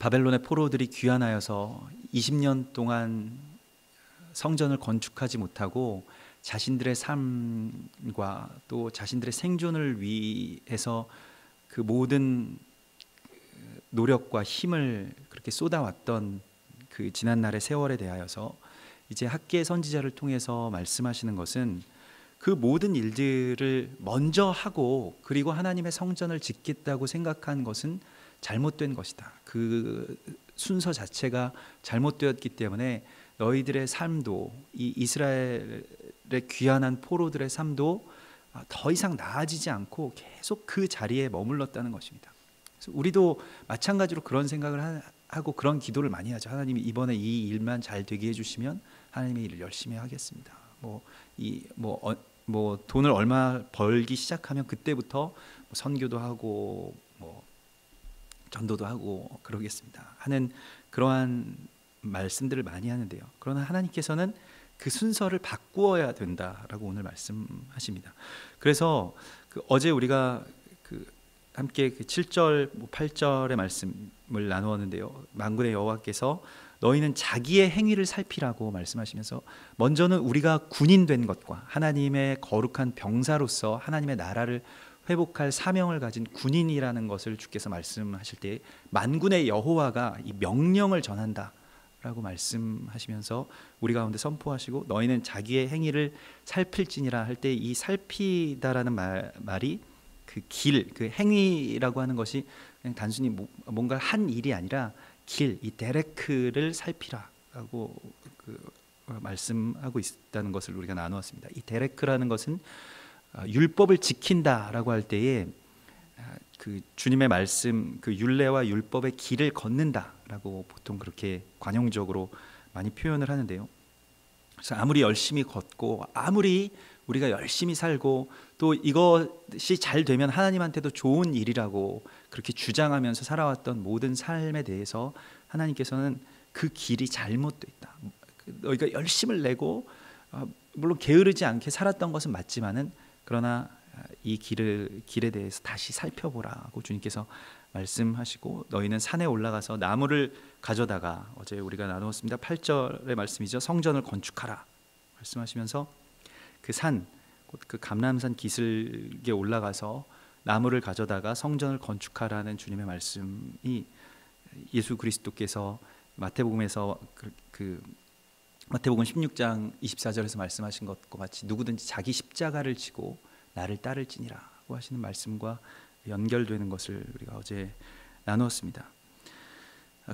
바벨론의 포로들이 귀환하여서 20년 동안 성전을 건축하지 못하고 자신들의 삶과 또 자신들의 생존을 위해서 그 모든 노력과 힘을 그렇게 쏟아왔던 그 지난날의 세월에 대하여서 이제 학계 선지자를 통해서 말씀하시는 것은 그 모든 일들을 먼저 하고 그리고 하나님의 성전을 짓겠다고 생각한 것은 잘못된 것이다. 그 순서 자체가 잘못되었기 때문에 너희들의 삶도 이 이스라엘의 귀환한 포로들의 삶도 더 이상 나아지지 않고 계속 그 자리에 머물렀다는 것입니다. 그래서 우리도 마찬가지로 그런 생각을 하고 그런 기도를 많이 하죠. 하나님이 이번에 이 일만 잘 되게 해주시면 하나님의 일을 열심히 하겠습니다. 돈을 얼마 벌기 시작하면 그때부터 선교도 하고 전도도 하고 그러겠습니다 하는 그러한 말씀들을 많이 하는데요. 그러나 하나님께서는 그 순서를 바꾸어야 된다라고 오늘 말씀하십니다. 그래서 어제 우리가 함께 7절 8절의 말씀을 나누었는데요. 만군의 여호와께서 너희는 자기의 행위를 살피라고 말씀하시면서 먼저는 우리가 군인 된 것과 하나님의 거룩한 병사로서 하나님의 나라를 회복할 사명을 가진 군인이라는 것을 주께서 말씀하실 때 만군의 여호와가 이 명령을 전한다라고 말씀하시면서 우리 가운데 선포하시고 너희는 자기의 행위를 살필지니라 할 때 이 살피다라는 말이 그 행위라고 하는 것이 그냥 단순히 뭔가 한 일이 아니라 이 데레크를 살피라라고 말씀하고 있다는 것을 우리가 나누었습니다. 이 데레크라는 것은 율법을 지킨다라고 할 때에 그 주님의 말씀 그 율례와 율법의 길을 걷는다라고 보통 그렇게 관용적으로 많이 표현을 하는데요. 그래서 아무리 열심히 걷고 아무리 우리가 열심히 살고 또 이것이 잘 되면 하나님한테도 좋은 일이라고 그렇게 주장하면서 살아왔던 모든 삶에 대해서 하나님께서는 그 길이 잘못되어 있다. 너희가 열심을 내고 물론 게으르지 않게 살았던 것은 맞지만은 그러나 이 길에 대해서 다시 살펴보라고 주님께서 말씀하시고 너희는 산에 올라가서 나무를 가져다가 어제 우리가 나누었습니다. 8절의 말씀이죠. 성전을 건축하라 말씀하시면서 그 산, 그 감람산 기슭에 올라가서 나무를 가져다가 성전을 건축하라는 주님의 말씀이 예수 그리스도께서 마태복음에서 마태복음 16장 24절에서 말씀하신 것과 같이 누구든지 자기 십자가를 지고 나를 따를지니라고 하시는 말씀과 연결되는 것을 우리가 어제 나누었습니다.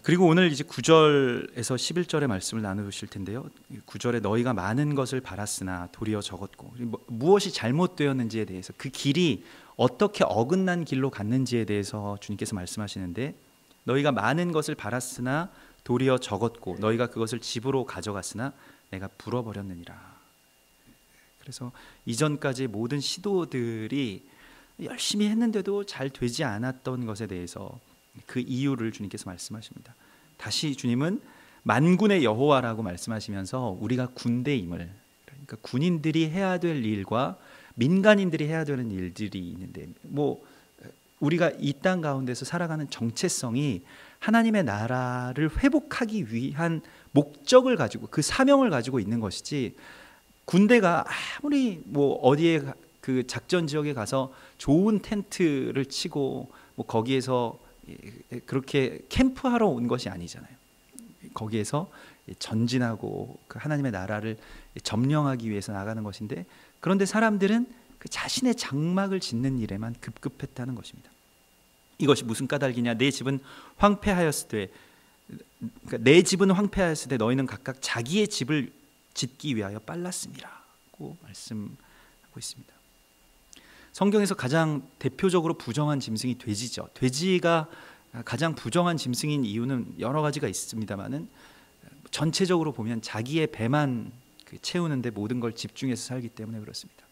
그리고 오늘 이제 9절에서 11절의 말씀을 나누실 텐데요. 9절에 너희가 많은 것을 바랐으나 도리어 적었고 무엇이 잘못되었는지에 대해서 그 길이 어떻게 어긋난 길로 갔는지에 대해서 주님께서 말씀하시는데 너희가 많은 것을 바랐으나 도리어 적었고 너희가 그것을 집으로 가져갔으나 내가 불어버렸느니라. 그래서 이전까지 모든 시도들이 열심히 했는데도 잘 되지 않았던 것에 대해서 그 이유를 주님께서 말씀하십니다. 다시 주님은 만군의 여호와라고 말씀하시면서 우리가 군대임을, 그러니까 군인들이 해야 될 일과 민간인들이 해야 되는 일들이 있는데 우리가 이 땅 가운데서 살아가는 정체성이 하나님의 나라를 회복하기 위한 목적을 가지고 그 사명을 가지고 있는 것이지 군대가 아무리 어디에 그 작전 지역에 가서 좋은 텐트를 치고 거기에서 그렇게 캠프하러 온 것이 아니잖아요. 거기에서 전진하고 그 하나님의 나라를 점령하기 위해서 나가는 것인데 그런데 사람들은 그 자신의 장막을 짓는 일에만 급급했다는 것입니다. 이것이 무슨 까닭이냐? 내 집은 황폐하였을 때, 그러니까 내 집은 황폐하였을 때 너희는 각각 자기의 집을 짓기 위하여 빨랐음이라고 말씀하고 있습니다. 성경에서 가장 대표적으로 부정한 짐승이 돼지죠. 돼지가 가장 부정한 짐승인 이유는 여러 가지가 있습니다만은 전체적으로 보면 자기의 배만 채우는데 모든 걸 집중해서 살기 때문에 그렇습니다.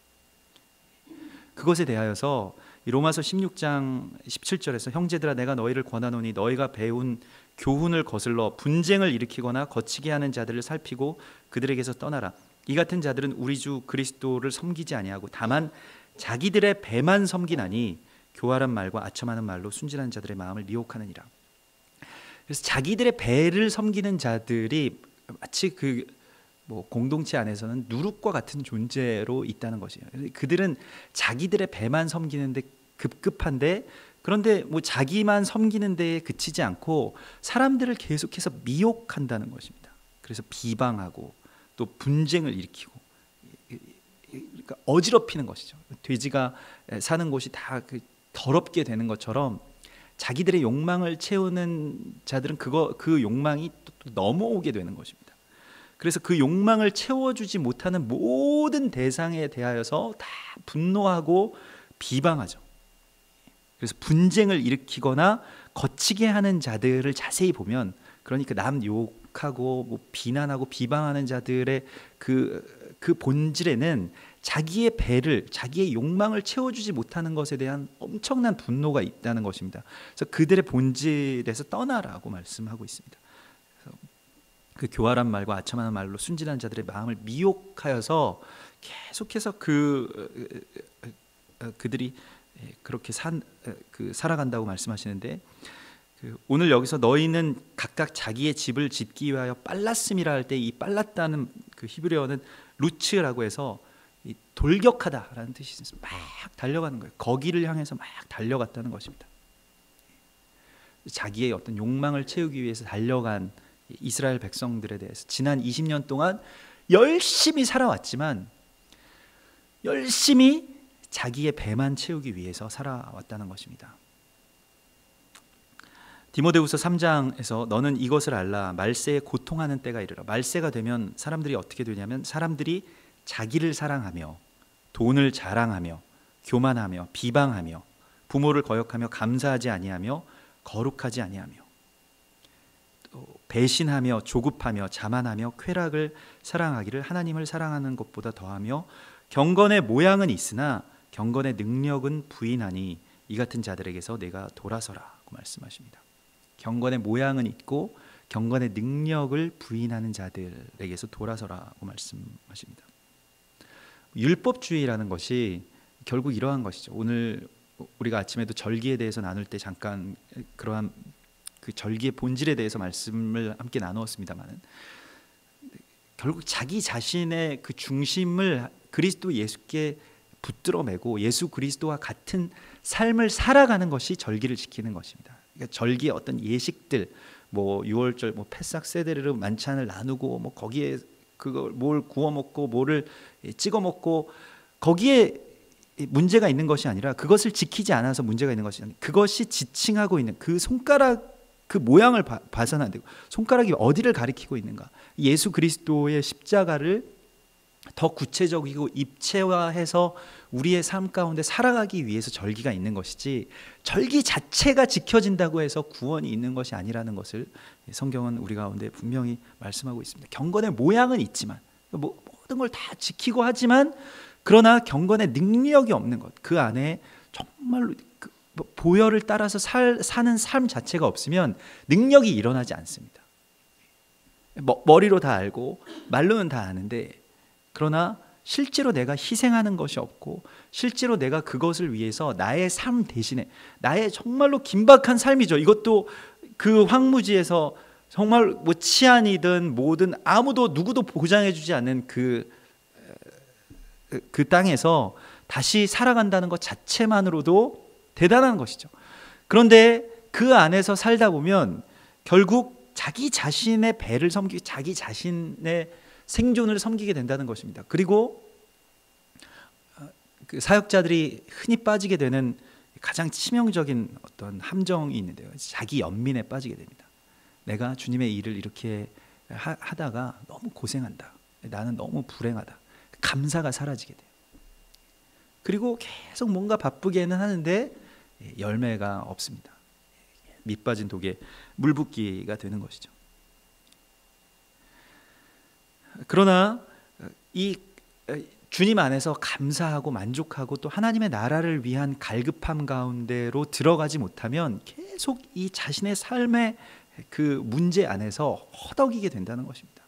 그것에 대하여서 로마서 16장 17절에서 형제들아 내가 너희를 권하노니 너희가 배운 교훈을 거슬러 분쟁을 일으키거나 거치게 하는 자들을 살피고 그들에게서 떠나라. 이 같은 자들은 우리 주 그리스도를 섬기지 아니하고 다만 자기들의 배만 섬기나니 교활한 말과 아첨하는 말로 순진한 자들의 마음을 미혹하느니라. 그래서 자기들의 배를 섬기는 자들이 마치 공동체 안에서는 누룩과 같은 존재로 있다는 것이에요. 그들은 자기들의 배만 섬기는데 급급한데, 그런데 자기만 섬기는 데에 그치지 않고 사람들을 계속해서 미혹한다는 것입니다. 그래서 비방하고 또 분쟁을 일으키고, 그러니까 어지럽히는 것이죠. 돼지가 사는 곳이 다 더럽게 되는 것처럼 자기들의 욕망을 채우는 자들은 그 욕망이 또 넘어오게 되는 것입니다. 그래서 그 욕망을 채워주지 못하는 모든 대상에 대하여서 다 분노하고 비방하죠. 그래서 분쟁을 일으키거나 거치게 하는 자들을 자세히 보면, 그러니까 남 욕하고 비난하고 비방하는 자들의 그 본질에는 자기의 배를, 자기의 욕망을 채워주지 못하는 것에 대한 엄청난 분노가 있다는 것입니다. 그래서 그들의 본질에서 떠나라고 말씀하고 있습니다. 그래서 그 교활한 말과 아첨하는 말로 순진한 자들의 마음을 미혹하여서 계속해서 그들이 그렇게 살아간다고 말씀하시는데, 오늘 여기서 너희는 각각 자기의 집을 짓기 위하여 빨랐음이라 할 때 이 빨랐다는 그 히브리어는 루츠라고 해서 돌격하다라는 뜻이 있습니다. 막 달려가는 거예요. 거기를 향해서 막 달려갔다는 것입니다. 자기의 어떤 욕망을 채우기 위해서 달려간 이스라엘 백성들에 대해서 지난 20년 동안 열심히 살아왔지만 열심히 자기의 배만 채우기 위해서 살아왔다는 것입니다. 디모데후서 3장에서 너는 이것을 알라, 말세에 고통하는 때가 이르러. 말세가 되면 사람들이 어떻게 되냐면, 사람들이 자기를 사랑하며 돈을 자랑하며 교만하며 비방하며 부모를 거역하며 감사하지 아니하며 거룩하지 아니하며 또 배신하며 조급하며 자만하며 쾌락을 사랑하기를 하나님을 사랑하는 것보다 더하며 경건의 모양은 있으나 경건의 능력은 부인하니 이 같은 자들에게서 내가 돌아서라고 말씀하십니다. 경건의 모양은 있고 경건의 능력을 부인하는 자들에게서 돌아서라고 말씀하십니다. 율법주의라는 것이 결국 이러한 것이죠. 오늘 우리가 아침에도 절기에 대해서 나눌 때 잠깐 그러한 그 절기의 본질에 대해서 말씀을 함께 나누었습니다만, 결국 자기 자신의 그 중심을 그리스도 예수께 붙들어 매고 예수 그리스도와 같은 삶을 살아가는 것이 절기를 지키는 것입니다. 그러니까 절기의 어떤 예식들, 유월절, 패삭 세데르 만찬을 나누고 거기에 그걸 뭘 구워 먹고 뭐를 찍어 먹고 거기에 문제가 있는 것이 아니라, 그것을 지키지 않아서 문제가 있는 것이 아니라 그것이 지칭하고 있는 그 손가락 그 모양을 봐서는 안 되고, 손가락이 어디를 가리키고 있는가, 예수 그리스도의 십자가를 더 구체적이고 입체화해서 우리의 삶 가운데 살아가기 위해서 절기가 있는 것이지, 절기 자체가 지켜진다고 해서 구원이 있는 것이 아니라는 것을 성경은 우리 가운데 분명히 말씀하고 있습니다. 경건의 모양은 있지만, 모든 걸 다 지키고 하지만, 그러나 경건의 능력이 없는 것, 그 안에 정말로 보혈을 따라서 사는 삶 자체가 없으면 능력이 일어나지 않습니다. 머리로 다 알고 말로는 다 아는데, 그러나 실제로 내가 희생하는 것이 없고, 실제로 내가 그것을 위해서 나의 삶 대신에, 나의 정말로 긴박한 삶이죠. 이것도 그 황무지에서 정말 치안이든 뭐든 아무도 누구도 보장해주지 않는 그 땅에서 다시 살아간다는 것 자체만으로도 대단한 것이죠. 그런데 그 안에서 살다 보면 결국 자기 자신의 배를 섬기고 자기 자신의 생존을 섬기게 된다는 것입니다. 그리고 그 사역자들이 흔히 빠지게 되는 가장 치명적인 어떤 함정이 있는데요. 자기 연민에 빠지게 됩니다. 내가 주님의 일을 이렇게 하다가 너무 고생한다. 나는 너무 불행하다. 감사가 사라지게 돼요. 그리고 계속 뭔가 바쁘게는 하는데 열매가 없습니다. 밑 빠진 독에 물 붓기가 되는 것이죠. 그러나 이 주님 안에서 감사하고 만족하고 또 하나님의 나라를 위한 갈급함 가운데로 들어가지 못하면 계속 이 자신의 삶의 그 문제 안에서 허덕이게 된다는 것입니다.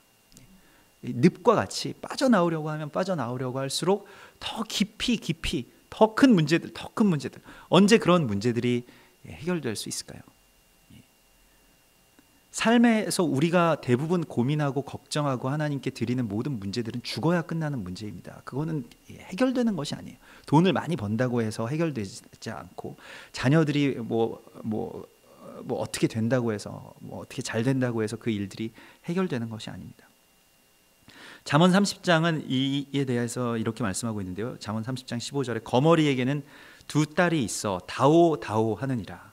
늪과 같이 빠져나오려고 하면 빠져나오려고 할수록 더 깊이 더 큰 문제들, 언제 그런 문제들이 해결될 수 있을까요? 삶에서 우리가 대부분 고민하고 걱정하고 하나님께 드리는 모든 문제들은 죽어야 끝나는 문제입니다. 그거는 해결되는 것이 아니에요. 돈을 많이 번다고 해서 해결되지 않고, 자녀들이 뭐 어떻게 된다고 해서, 뭐 어떻게 잘 된다고 해서 그 일들이 해결되는 것이 아닙니다. 잠언 30장은 이에 대해서 이렇게 말씀하고 있는데요. 잠언 30장 15절에 거머리에게는 두 딸이 있어 다오 하느니라.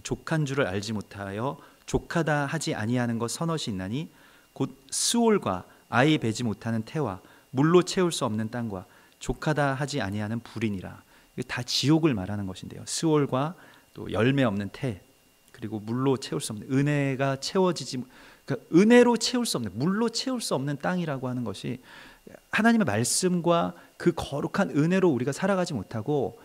족한 줄을 알지 못하여 족하다 하지 아니하는 것 서너시 있나니 곧 스올과 아이 베지 못하는 태와 물로 채울 수 없는 땅과 족하다 하지 아니하는 불이니라. 이게 다 지옥을 말하는 것인데요. 스올과 또 열매 없는 태, 그리고 물로 채울 수 없는, 은혜가 채워지지, 그러니까 은혜로 채울 수 없는, 물로 채울 수 없는 땅이라고 하는 것이, 하나님의 말씀과 그 거룩한 은혜로 우리가 살아가지 못하고,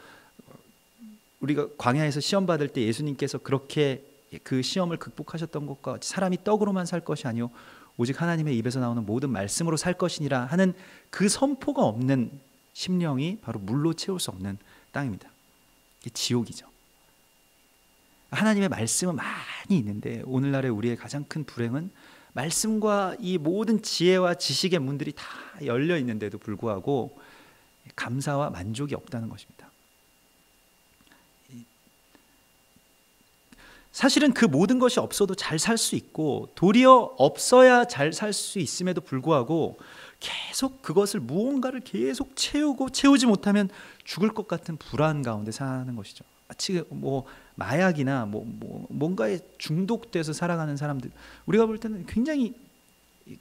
우리가 광야에서 시험 받을 때 예수님께서 그렇게 그 시험을 극복하셨던 것과 같이 사람이 떡으로만 살 것이 아니요 오직 하나님의 입에서 나오는 모든 말씀으로 살 것이니라 하는 그 선포가 없는 심령이 바로 물로 채울 수 없는 땅입니다. 이게 지옥이죠. 하나님의 말씀은 많이 있는데 오늘날의 우리의 가장 큰 불행은 말씀과 이 모든 지혜와 지식의 문들이 다 열려 있는데도 불구하고 감사와 만족이 없다는 것입니다. 사실은 그 모든 것이 없어도 잘 살 수 있고, 도리어 없어야 잘 살 수 있음에도 불구하고 계속 그것을 무언가를 계속 채우지 못하면 죽을 것 같은 불안 가운데 사는 것이죠. 마치 뭐 마약이나 뭔가에 중독돼서 살아가는 사람들, 우리가 볼 때는 굉장히,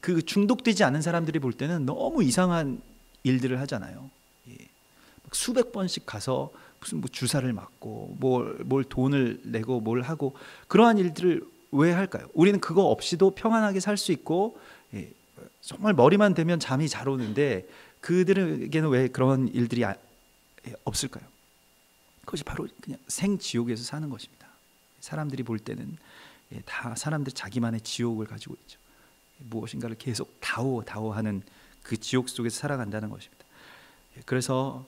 그 중독되지 않은 사람들이 볼 때는 너무 이상한 일들을 하잖아요. 수백 번씩 가서 무슨 뭐 주사를 맞고 뭘 돈을 내고 뭘 하고, 그러한 일들을 왜 할까요? 우리는 그거 없이도 평안하게 살 수 있고, 정말 머리만 대면 잠이 잘 오는데 그들에게는 왜 그런 일들이 없을까요? 그것이 바로 그냥 생지옥에서 사는 것입니다. 사람들이 볼 때는 다 사람들 자기만의 지옥을 가지고 있죠. 무엇인가를 계속 다오하는 그 지옥 속에서 살아간다는 것입니다. 그래서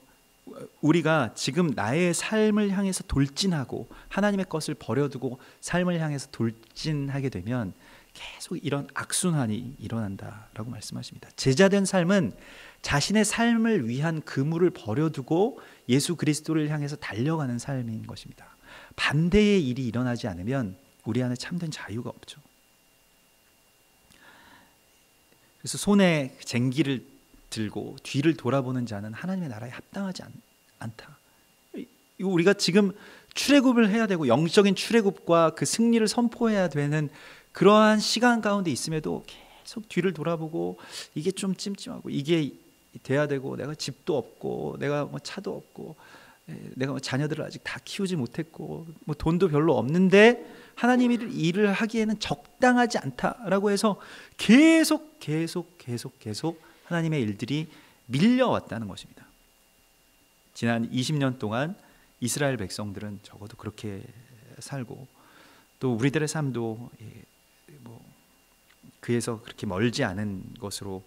우리가 지금 나의 삶을 향해서 돌진하고 하나님의 것을 버려두고 삶을 향해서 돌진하게 되면 계속 이런 악순환이 일어난다라고 말씀하십니다. 제자된 삶은 자신의 삶을 위한 그물을 버려두고 예수 그리스도를 향해서 달려가는 삶인 것입니다. 반대의 일이 일어나지 않으면 우리 안에 참된 자유가 없죠. 그래서 손에 쟁기를 들고 뒤를 돌아보는 자는 하나님의 나라에 합당하지 않다. 우리가 지금 출애굽을 해야 되고 영적인 출애굽과 그 승리를 선포해야 되는 그러한 시간 가운데 있음에도 계속 뒤를 돌아보고 이게 좀 찜찜하고 이게 돼야 되고, 내가 집도 없고 내가 뭐 차도 없고 내가 뭐 자녀들을 아직 다 키우지 못했고 뭐 돈도 별로 없는데 하나님이 일을 하기에는 적당하지 않다라고 해서 계속 하나님의 일들이 밀려왔다는 것입니다. 지난 20년 동안 이스라엘 백성들은 적어도 그렇게 살고, 또 우리들의 삶도 그에서 그렇게 멀지 않은 것으로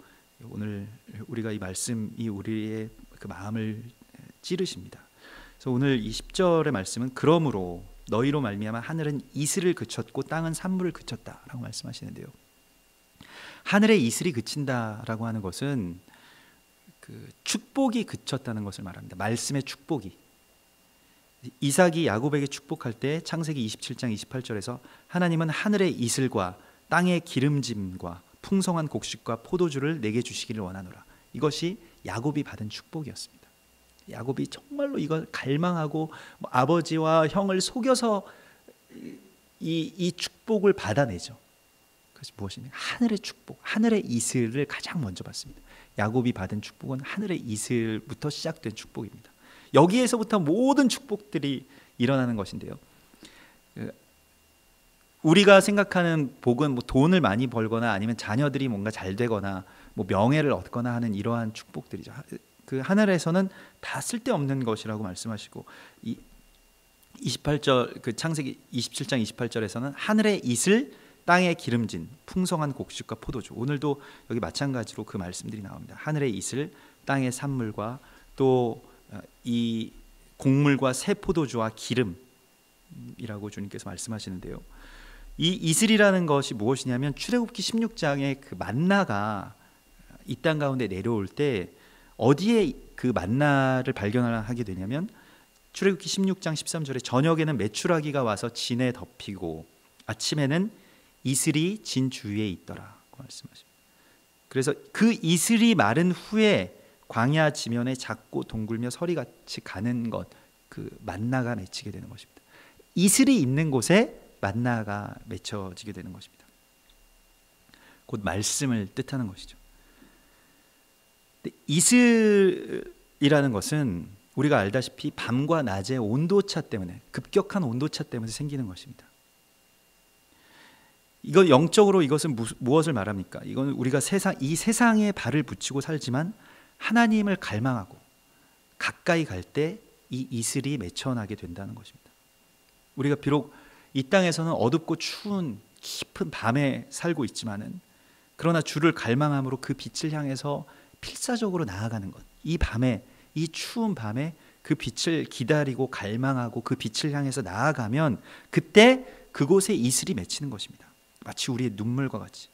오늘 우리가 이 말씀이 우리의 그 마음을 찌르십니다. 그래서 오늘 이 10절의 말씀은 그러므로 너희로 말미암아 하늘은 이슬을 그쳤고 땅은 산물을 그쳤다라고 말씀하시는데요. 하늘의 이슬이 그친다라고 하는 것은 그 축복이 그쳤다는 것을 말합니다. 말씀의 축복이. 이삭이 야곱에게 축복할 때 창세기 27장 28절에서 하나님은 하늘의 이슬과 땅의 기름짐과 풍성한 곡식과 포도주를 내게 주시기를 원하노라. 이것이 야곱이 받은 축복이었습니다. 야곱이 정말로 이걸 갈망하고 아버지와 형을 속여서 이 축복을 받아내죠. 그것이 무엇이냐? 하늘의 축복, 하늘의 이슬을 가장 먼저 받습니다. 야곱이 받은 축복은 하늘의 이슬부터 시작된 축복입니다. 여기에서부터 모든 축복들이 일어나는 것인데요. 우리가 생각하는 복은 뭐 돈을 많이 벌거나 아니면 자녀들이 뭔가 잘 되거나 뭐 명예를 얻거나 하는 이러한 축복들이죠. 그 하늘에서는 다 쓸데없는 것이라고 말씀하시고, 이 28절 그 창세기 27장 28절에서는 하늘의 이슬, 땅의 기름진 풍성한 곡식과 포도주. 오늘도 여기 마찬가지로 그 말씀들이 나옵니다. 하늘의 이슬, 땅의 산물과 또 이 곡물과 새 포도주와 기름이라고 주님께서 말씀하시는데요. 이 이슬이라는 것이 무엇이냐면 출애굽기 16장의 그 만나가 이 땅 가운데 내려올 때 어디에 그 만나를 발견하게 되냐면 출애굽기 16장 13절에 저녁에는 메추라기가 와서 진에 덮이고 아침에는 이슬이 진 주위에 있더라고 말씀하십니다. 그래서 그 이슬이 마른 후에 광야 지면에 작고 동글며 서리같이 가는 것, 그 만나가 맺히게 되는 것입니다. 이슬이 있는 곳에 만나가 맺혀지게 되는 것입니다. 곧 말씀을 뜻하는 것이죠. 이슬이라는 것은 우리가 알다시피 밤과 낮의 온도차 때문에, 급격한 온도차 때문에 생기는 것입니다. 이건 영적으로 이것은 무엇을 말합니까? 이건 우리가 이 세상에 발을 붙이고 살지만 하나님을 갈망하고 가까이 갈 때 이 이슬이 맺혀나게 된다는 것입니다. 우리가 비록 이 땅에서는 어둡고 추운 깊은 밤에 살고 있지만은, 그러나 주를 갈망함으로 그 빛을 향해서 필사적으로 나아가는 것, 이 밤에, 이 추운 밤에 그 빛을 기다리고 갈망하고 그 빛을 향해서 나아가면 그때 그곳에 이슬이 맺히는 것입니다. 마치 우리의 눈물과 같이.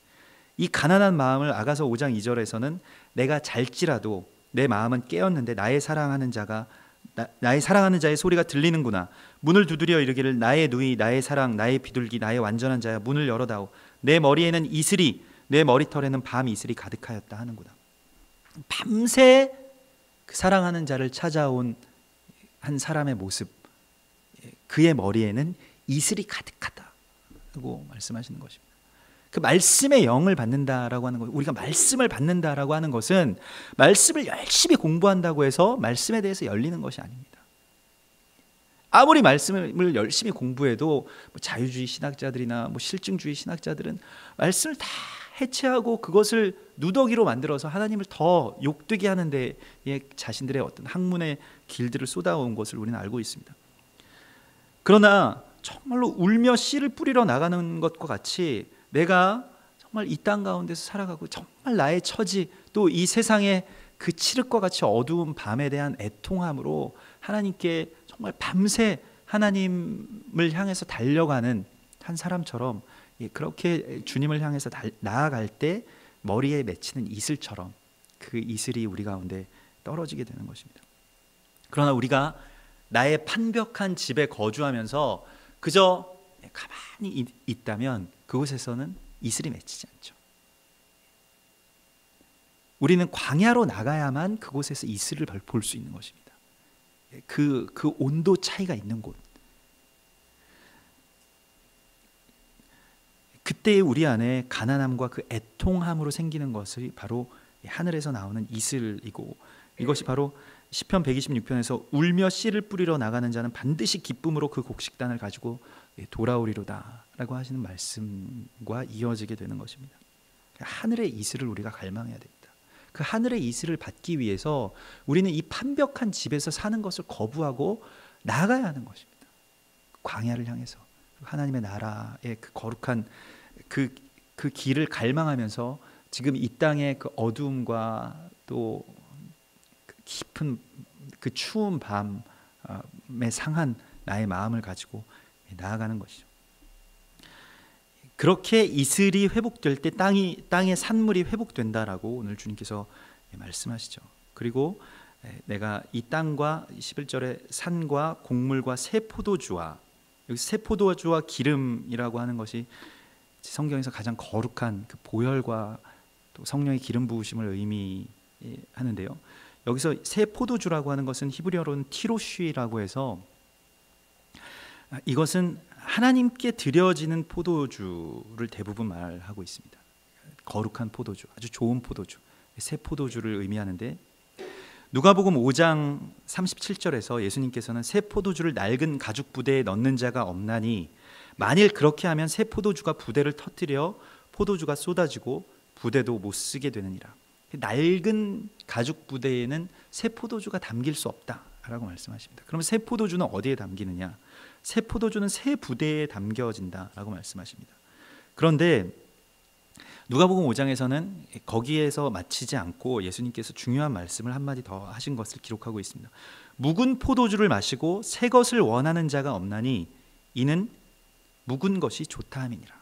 이 가난한 마음을 아가서 5장 2절에서는 내가 잘지라도 내 마음은 깨었는데 나의 사랑하는 자의 소리가 들리는구나. 문을 두드려 이르기를 나의 누이, 나의 사랑, 나의 비둘기, 나의 완전한 자야, 문을 열어다오. 내 머리에는 이슬이, 내 머리털에는 밤 이슬이 가득하였다 하는구나. 밤새 그 사랑하는 자를 찾아온 한 사람의 모습, 그의 머리에는 이슬이 가득하다고 말씀하시는 것입니다. 그 말씀의 영을 받는다라고 하는 것, 우리가 말씀을 받는다라고 하는 것은 말씀을 열심히 공부한다고 해서 말씀에 대해서 열리는 것이 아닙니다. 아무리 말씀을 열심히 공부해도 자유주의 신학자들이나 실증주의 신학자들은 말씀을 다 해체하고 그것을 누더기로 만들어서 하나님을 더 욕되게 하는 데에 자신들의 어떤 학문의 길들을 쏟아온 것을 우리는 알고 있습니다. 그러나 정말로 울며 씨를 뿌리러 나가는 것과 같이 내가 정말 이 땅 가운데서 살아가고 정말 나의 처지, 또 이 세상의 그 칠흑과 같이 어두운 밤에 대한 애통함으로 하나님께 정말 밤새 하나님을 향해서 달려가는 한 사람처럼, 그렇게 주님을 향해서 나아갈 때 머리에 맺히는 이슬처럼 그 이슬이 우리 가운데 떨어지게 되는 것입니다. 그러나 우리가 나의 판벽한 집에 거주하면서 그저 가만히 있다면 그곳에서는 이슬이 맺히지 않죠. 우리는 광야로 나가야만 그곳에서 이슬을 볼 수 있는 것입니다. 그 온도 차이가 있는 곳. 그때 우리 안에 가난함과 그 애통함으로 생기는 것이 바로 하늘에서 나오는 이슬이고, 이것이 바로 시편 126편에서 울며 씨를 뿌리러 나가는 자는 반드시 기쁨으로 그 곡식단을 가지고 돌아오리로다 라고 하시는 말씀과 이어지게 되는 것입니다. 하늘의 이슬을 우리가 갈망해야 됩니다. 그 하늘의 이슬을 받기 위해서 우리는 이 판벽한 집에서 사는 것을 거부하고 나가야 하는 것입니다. 광야를 향해서 하나님의 나라의 그 거룩한 그 길을 갈망하면서 지금 이 땅의 그 어두움과 또 깊은 그 추운 밤에 상한 나의 마음을 가지고 나아가는 것이죠. 그렇게 이슬이 회복될 때 땅의 산물이 회복된다라고 오늘 주님께서 말씀하시죠. 그리고 내가 이 땅과 11절에 산과 곡물과 새 포도주와, 여기 새 포도주와 기름이라고 하는 것이 성경에서 가장 거룩한 그 보혈과 또 성령의 기름 부으심을 의미하는데요. 여기서 새 포도주라고 하는 것은 히브리어로는 티로쉬라고 해서 이것은 하나님께 드려지는 포도주를 대부분 말하고 있습니다. 거룩한 포도주, 아주 좋은 포도주, 새 포도주를 의미하는데, 누가복음 5장 37절에서 예수님께서는 새 포도주를 낡은 가죽 부대에 넣는 자가 없나니 만일 그렇게 하면 새 포도주가 부대를 터뜨려 포도주가 쏟아지고 부대도 못 쓰게 되느니라. 낡은 가죽 부대에는 새 포도주가 담길 수 없다라고 말씀하십니다. 그러면 새 포도주는 어디에 담기느냐? 새 포도주는 새 부대에 담겨진다라고 말씀하십니다. 그런데 누가복음 5장에서는 거기에서 마치지 않고 예수님께서 중요한 말씀을 한마디 더 하신 것을 기록하고 있습니다. 묵은 포도주를 마시고 새 것을 원하는 자가 없나니 이는 묵은 것이 좋다 함이니라.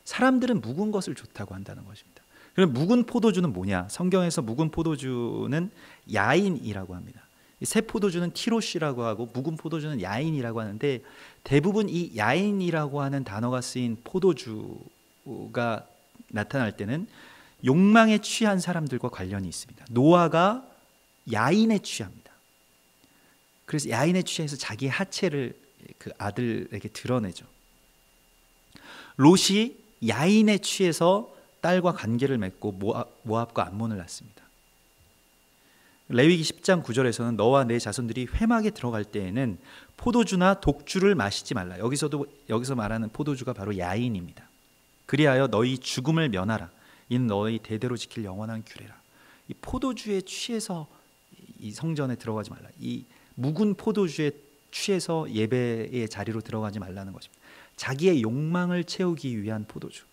사람들은 묵은 것을 좋다고 한다는 것입니다. 그럼 묵은 포도주는 뭐냐? 성경에서 묵은 포도주는 야인이라고 합니다. 새 포도주는 티로시라고 하고 묵은 포도주는 야인이라고 하는데, 대부분 이 야인이라고 하는 단어가 쓰인 포도주가 나타날 때는 욕망에 취한 사람들과 관련이 있습니다. 노아가 야인에 취합니다. 그래서 야인에 취해서 자기의 하체를 그 아들에게 드러내죠. 롯이 야인에 취해서 딸과 관계를 맺고 모압과 암몬을 낳습니다. 레위기 10장 9절에서는 너와 내 자손들이 회막에 들어갈 때에는 포도주나 독주를 마시지 말라. 여기서 말하는 포도주가 바로 야인입니다. 그리하여 너희 죽음을 면하라. 이는 너희 대대로 지킬 영원한 규례라. 이 포도주에 취해서 이 성전에 들어가지 말라. 이 묵은 포도주에 취해서 예배의 자리로 들어가지 말라는 것입니다. 자기의 욕망을 채우기 위한 포도주.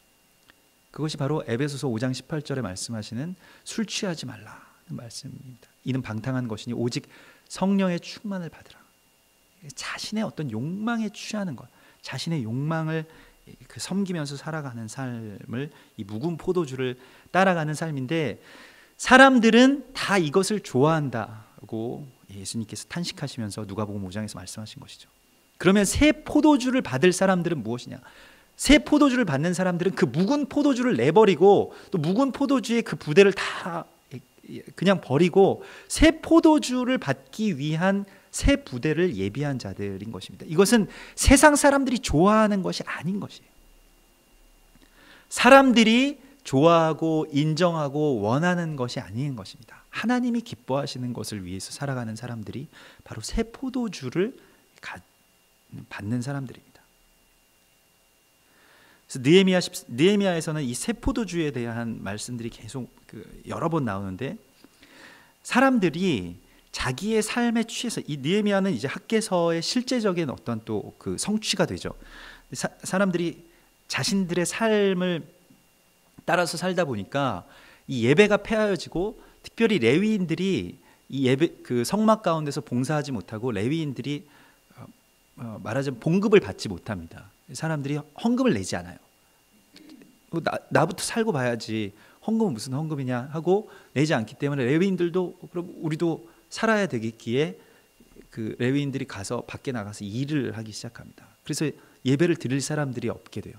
그것이 바로 에베소서 5장 18절에 말씀하시는 술 취하지 말라는 말씀입니다. 이는 방탕한 것이니 오직 성령의 충만을 받으라. 자신의 어떤 욕망에 취하는 것, 자신의 욕망을 섬기면서 살아가는 삶을, 이 묵은 포도주를 따라가는 삶인데, 사람들은 다 이것을 좋아한다고 예수님께서 탄식하시면서 누가복음 5장에서 말씀하신 것이죠. 그러면 새 포도주를 받을 사람들은 무엇이냐? 새 포도주를 받는 사람들은 그 묵은 포도주를 내버리고, 또 묵은 포도주의 그 부대를 다 그냥 버리고 새 포도주를 받기 위한 새 부대를 예비한 자들인 것입니다. 이것은 세상 사람들이 좋아하는 것이 아닌 것이에요. 사람들이 좋아하고 인정하고 원하는 것이 아닌 것입니다. 하나님이 기뻐하시는 것을 위해서 살아가는 사람들이 바로 새 포도주를 받는 사람들입니다. 그래서 느헤미야에서는 이 새 포도주에 대한 말씀들이 계속 여러 번 나오는데, 사람들이 자기의 삶에 취해서, 이 느헤미야는 이제 학개서의 실제적인 어떤 또 그 성취가 되죠. 사람들이 자신들의 삶을 따라서 살다 보니까 이 예배가 폐하여지고, 특별히 레위인들이 이 예배 그 성막 가운데서 봉사하지 못하고 레위인들이 말하자면 봉급을 받지 못합니다. 사람들이 헌금을 내지 않아요. 나부터 살고 봐야지 헌금은 무슨 헌금이냐 하고 내지 않기 때문에 레위인들도 그럼 우리도 살아야 되겠기에 그 레위인들이 가서 밖에 나가서 일을 하기 시작합니다. 그래서 예배를 드릴 사람들이 없게 돼요.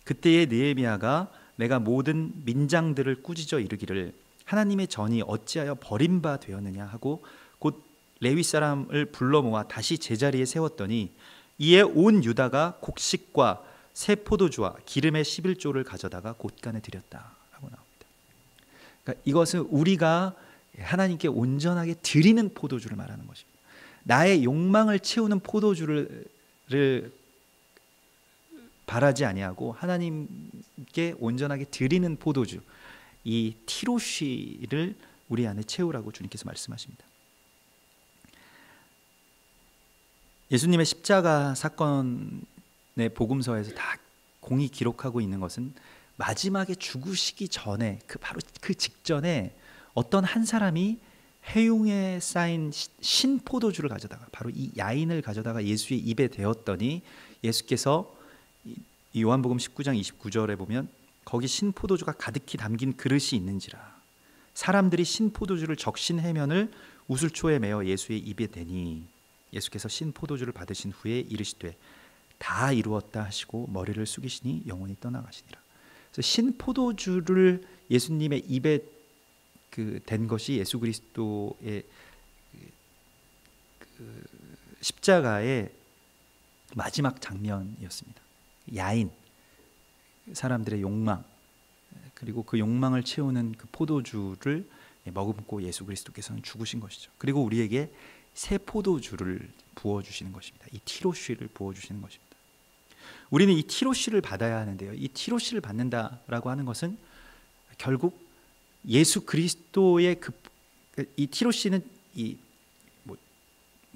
그때의 느헤미야가 내가 모든 민장들을 꾸짖어 이르기를 하나님의 전이 어찌하여 버림바 되었느냐 하고 곧 레위 사람을 불러 모아 다시 제자리에 세웠더니 이에 온 유다가 곡식과 새 포도주와 기름의 11조를 가져다가 곳간에 드렸다라고 나옵니다. 그러니까 이것은 우리가 하나님께 온전하게 드리는 포도주를 말하는 것입니다. 나의 욕망을 채우는 포도주를 바라지 아니하고 하나님께 온전하게 드리는 포도주, 이 티로시를 우리 안에 채우라고 주님께서 말씀하십니다. 예수님의 십자가 사건의 복음서에서 다 공히 기록하고 있는 것은 마지막에 죽으시기 전에 바로 그 직전에 어떤 한 사람이 회용에 쌓인 신 포도주를 가져다가, 바로 이 야인을 가져다가 예수의 입에 대었더니 예수께서 이 요한복음 19장 29절에 보면 거기 신 포도주가 가득히 담긴 그릇이 있는지라 사람들이 신 포도주를 적신 해면을 우슬초에 메어 예수의 입에 대니 예수께서 신 포도주를 받으신 후에 이르시되 다 이루었다 하시고 머리를 숙이시니 영혼이 떠나가시니라. 그래서 신 포도주를 예수님의 입에 댄 것이 예수 그리스도의 십자가의 마지막 장면이었습니다. 야인, 사람들의 욕망, 그리고 그 욕망을 채우는 그 포도주를 머금고 예수 그리스도께서는 죽으신 것이죠. 그리고 우리에게 새 포도주를 부어주시는 것입니다. 이 티로시를 부어주시는 것입니다. 우리는 이 티로시를 받아야 하는데요, 이 티로시를 받는다라고 하는 것은 결국 예수 그리스도의 이 티로시는 뭐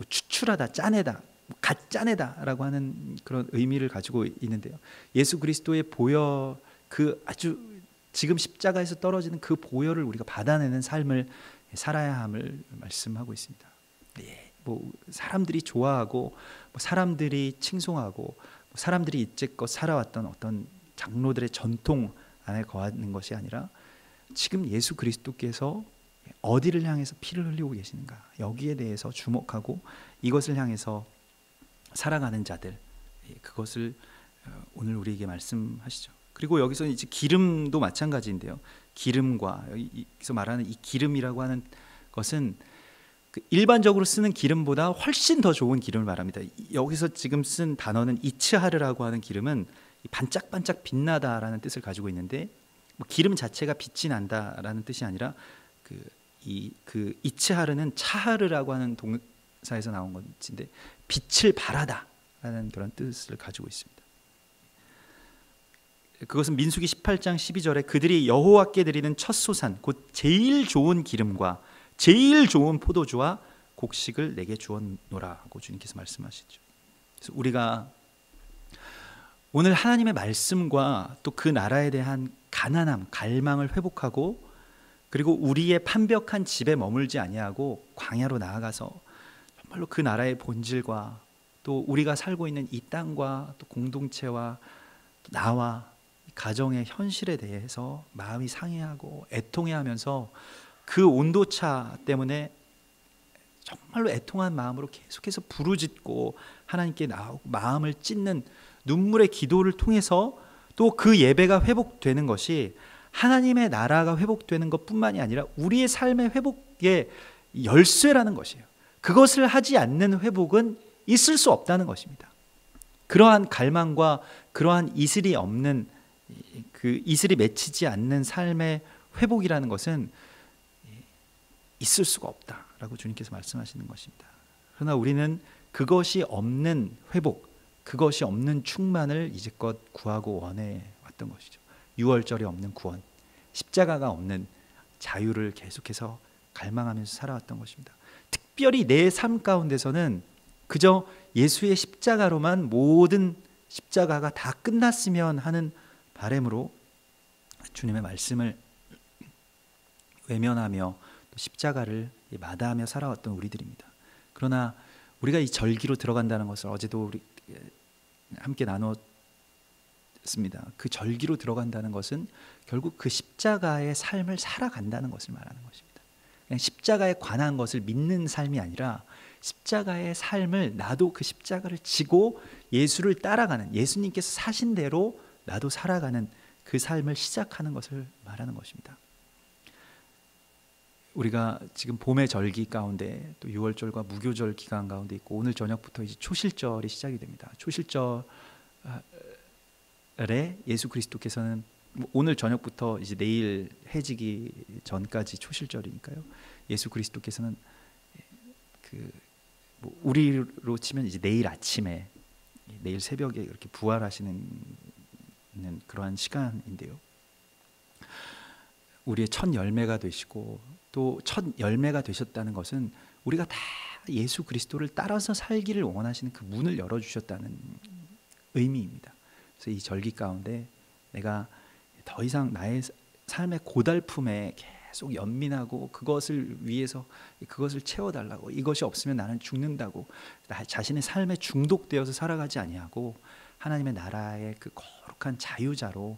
추출하다, 짜내다, 갓 짜내다라고 하는 그런 의미를 가지고 있는데요, 예수 그리스도의 보혈, 아주 지금 십자가에서 떨어지는 그 보혈을 우리가 받아내는 삶을 살아야 함을 말씀하고 있습니다. 뭐 사람들이 좋아하고, 뭐 사람들이 칭송하고, 사람들이 이제껏 살아왔던 어떤 장로들의 전통 안에 거하는 것이 아니라 지금 예수 그리스도께서 어디를 향해서 피를 흘리고 계시는가, 여기에 대해서 주목하고 이것을 향해서 살아가는 자들, 그것을 오늘 우리에게 말씀하시죠. 그리고 여기서 이제 기름도 마찬가지인데요. 기름과 여기서 말하는 이 기름이라고 하는 것은 그 일반적으로 쓰는 기름보다 훨씬 더 좋은 기름을 말합니다. 여기서 지금 쓴 단어는 이츠하르라고 하는 기름은 반짝반짝 빛나다라는 뜻을 가지고 있는데, 뭐 기름 자체가 빛이 난다라는 뜻이 아니라 그 이츠하르는 차하르라고 하는 동사에서 나온 것인데 빛을 발하다라는 그런 뜻을 가지고 있습니다. 그것은 민수기 18장 12절에 그들이 여호와께 드리는 첫 소산 곧 제일 좋은 기름과 제일 좋은 포도주와 곡식을 내게 주었노라고 주님께서 말씀하시죠. 그래서 우리가 오늘 하나님의 말씀과 또 그 나라에 대한 가난함, 갈망을 회복하고, 그리고 우리의 판벽한 집에 머물지 아니하고 광야로 나아가서 정말로 그 나라의 본질과 또 우리가 살고 있는 이 땅과 또 공동체와 또 나와 가정의 현실에 대해서 마음이 상해하고 애통해하면서 그 온도차 때문에 정말로 애통한 마음으로 계속해서 부르짖고 하나님께 나오고 마음을 찢는 눈물의 기도를 통해서 또 그 예배가 회복되는 것이 하나님의 나라가 회복되는 것뿐만이 아니라 우리의 삶의 회복의 열쇠라는 것이에요. 그것을 하지 않는 회복은 있을 수 없다는 것입니다. 그러한 갈망과 그러한 이슬이 없는, 그 이슬이 맺히지 않는 삶의 회복이라는 것은 있을 수가 없다라고 주님께서 말씀하시는 것입니다. 그러나 우리는 그것이 없는 회복, 그것이 없는 충만을 이제껏 구하고 원해 왔던 것이죠. 유월절이 없는 구원, 십자가가 없는 자유를 계속해서 갈망하면서 살아왔던 것입니다. 특별히 내 삶 가운데서는 그저 예수의 십자가로만 모든 십자가가 다 끝났으면 하는 바람으로 주님의 말씀을 외면하며 또 십자가를 마다하며 살아왔던 우리들입니다. 그러나 우리가 이 절기로 들어간다는 것을 어제도 우리 함께 나눴습니다. 그 절기로 들어간다는 것은 결국 그 십자가의 삶을 살아간다는 것을 말하는 것입니다. 그냥 십자가에 관한 것을 믿는 삶이 아니라 십자가의 삶을 나도 그 십자가를 지고 예수를 따라가는, 예수님께서 사신 대로 나도 살아가는 그 삶을 시작하는 것을 말하는 것입니다. 우리가 지금 봄의 절기 가운데 또 유월절과 무교절 기간 가운데 있고, 오늘 저녁부터 이제 초실절이 시작이 됩니다. 초실절에 예수 그리스도께서는 오늘 저녁부터 이제 내일 해지기 전까지 초실절이니까요. 예수 그리스도께서는 우리로 치면 이제 내일 아침에, 내일 새벽에 이렇게 부활하시는 그러한 시간인데요. 우리의 첫 열매가 되시고, 또 첫 열매가 되셨다는 것은 우리가 다 예수 그리스도를 따라서 살기를 원하시는 그 문을 열어주셨다는 의미입니다. 그래서 이 절기 가운데 내가 더 이상 나의 삶의 고달픔에 계속 연민하고 그것을 위해서 그것을 채워달라고, 이것이 없으면 나는 죽는다고 나 자신의 삶에 중독되어서 살아가지 아니하고 하나님의 나라의 그 거룩한 자유자로,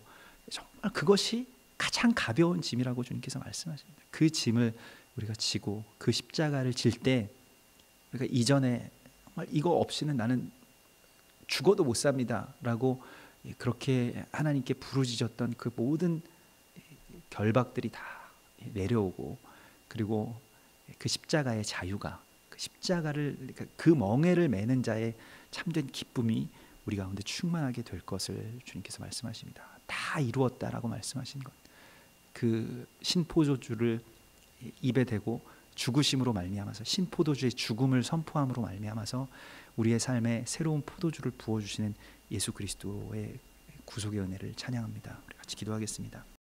정말 그것이 가장 가벼운 짐이라고 주님께서 말씀하십니다. 그 짐을 우리가 지고 그 십자가를 질 때, 우리가 이전에 정말 이거 없이는 나는 죽어도 못 삽니다 라고 그렇게 하나님께 부르짖었던 그 모든 결박들이 다 내려오고, 그리고 그 십자가의 자유가, 그 십자가를, 그 멍에를 매는 자의 참된 기쁨이 우리 가운데 충만하게 될 것을 주님께서 말씀하십니다. 다 이루었다라고 말씀하신 것, 그 신포도주를 입에 대고 죽으심으로 말미암아서, 신포도주의 죽음을 선포함으로 말미암아서 우리의 삶에 새로운 포도주를 부어주시는 예수 그리스도의 구속의 은혜를 찬양합니다. 우리 같이 기도하겠습니다.